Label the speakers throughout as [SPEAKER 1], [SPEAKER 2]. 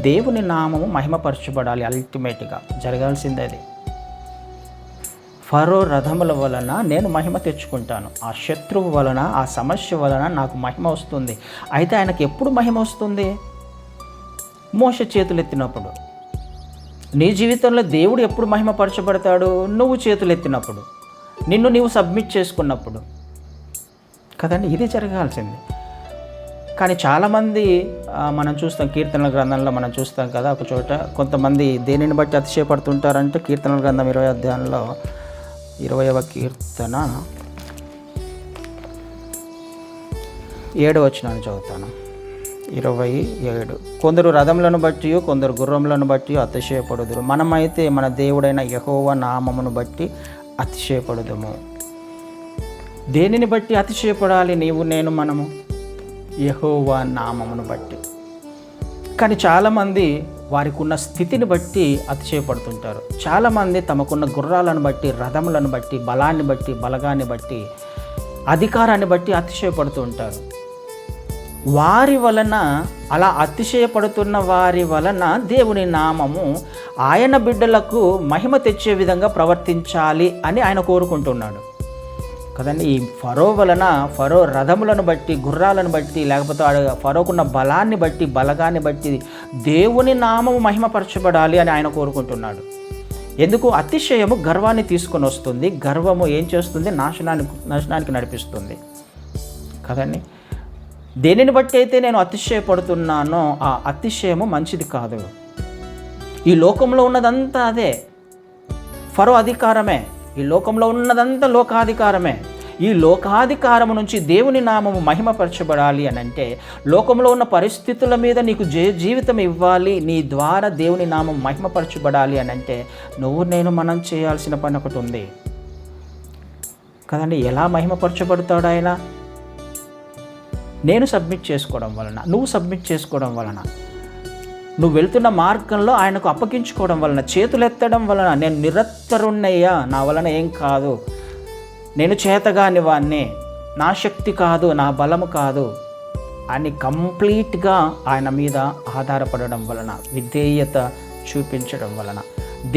[SPEAKER 1] దేవుని నామము మహిమపరచబడాలి. అల్టిమేట్గా జరగాల్సిందే అది. ఫరో రథముల వలన నేను మహిమ తెచ్చుకుంటాను, ఆ శత్రువు వలన, ఆ సమస్య వలన నాకు మహిమ వస్తుంది. అయితే ఆయనకు ఎప్పుడు మహిమ వస్తుంది? మోషే చేతులెత్తినప్పుడు. నీ జీవితంలో దేవుడు ఎప్పుడు మహిమపరచబడతాడు? నువ్వు చేతులెత్తినప్పుడు, నిన్ను నీవు సబ్మిట్ చేసుకున్నప్పుడు కదండి. ఇది జరగాల్సింది. కానీ చాలామంది మనం చూస్తాం, కీర్తనల గ్రంథంలో మనం చూస్తాం కదా, ఒక చోట కొంతమంది దేనిని బట్టి అతిశయపడుతుంటారంటే, కీర్తనల గ్రంథం 20వ అధ్యాయంలో 20వ కీర్తన 7వ వచనాన్ని చదువుతాను. 27. కొందరు రథములను బట్టి, కొందరు గుర్రములను బట్టి అతిశయపడుదురు, మనమైతే మన దేవుడైన యెహోవా నామమును బట్టి అతిశయపడుదుము. దేనిని బట్టి అతిశయపడాలి నీవు, నేను, మనము? యెహోవా నామమును బట్టి. కానీ చాలామంది వారికి ఉన్న స్థితిని బట్టి అతిశయపడుతుంటారు. చాలామంది తమకున్న గుర్రాలను బట్టి, రథములను బట్టి, బలాన్ని బట్టి, బలగాన్ని బట్టి, అధికారాన్ని బట్టి అతిశయపడుతూ ఉంటారు. వారి వలన, అలా అతిశయపడుతున్న వారి వలన దేవుని నామము ఆయన బిడ్డలకు మహిమ తెచ్చే విధంగా ప్రవర్తించాలి అని ఆయన కోరుకుంటున్నాడు కదండి. ఈ ఫరో వలన, ఫరో రథములను బట్టి, గుర్రాలను బట్టి, లేకపోతే ఫరోకున్న బలాన్ని బట్టి, బలగాన్ని బట్టి దేవుని నామము మహిమపరచబడాలి అని ఆయన కోరుకుంటున్నాడు. ఎందుకు? అతిశయము గర్వాన్ని తీసుకొని వస్తుంది. గర్వము ఏం చేస్తుంది? నాశనానికి నడిపిస్తుంది కదండి. దేనిని బట్టి అయితే నేను అతిశయపడుతున్నానో ఆ అతిశయము మంచిది కాదు. ఈ లోకంలో ఉన్నదంతా అదే, ఫరో అధికారమే. ఈ లోకంలో ఉన్నదంతా లోకాధికారమే. ఈ లోకాధికారము నుంచి దేవుని నామము మహిమపరచబడాలి అని అంటే, లోకంలో ఉన్న పరిస్థితుల మీద నీకు జీవితం ఇవ్వాలి, నీ ద్వారా దేవుని నామం మహిమపరచబడాలి అని అంటే, మనం చేయాల్సిన పని ఒకటి ఉంది కదండి. ఎలా మహిమపరచబడతాడు ఆయన? నేను సబ్మిట్ చేసుకోవడం వలన, నువ్వు సబ్మిట్ చేసుకోవడం వలన, నువ్వు వెళ్తున్న మార్గంలో ఆయనకు అప్పగించుకోవడం వలన, చేతులెత్తడం వలన, నేను నిరత్తరున్నయ్యా, నా వలన ఏం కాదు, నేను చేతగాని వాణ్ణి, నా శక్తి కాదు, నా బలము కాదు అని కంప్లీట్గా ఆయన మీద ఆధారపడడం వలన, విధేయత చూపించడం వలన,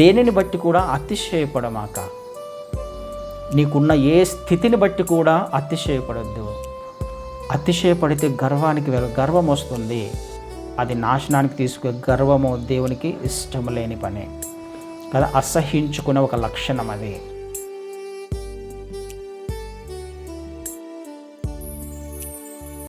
[SPEAKER 1] దేనిని బట్టి కూడా అతిశయపడమాక. నీకున్న ఏ స్థితిని బట్టి కూడా అతిశయపడొద్దు. అతిశయపడితే గర్వం వస్తుంది. అది నాశనానికి గర్వము దేవునికి ఇష్టం లేని పని కదా. అసహ్యించుకునే ఒక లక్షణం అది.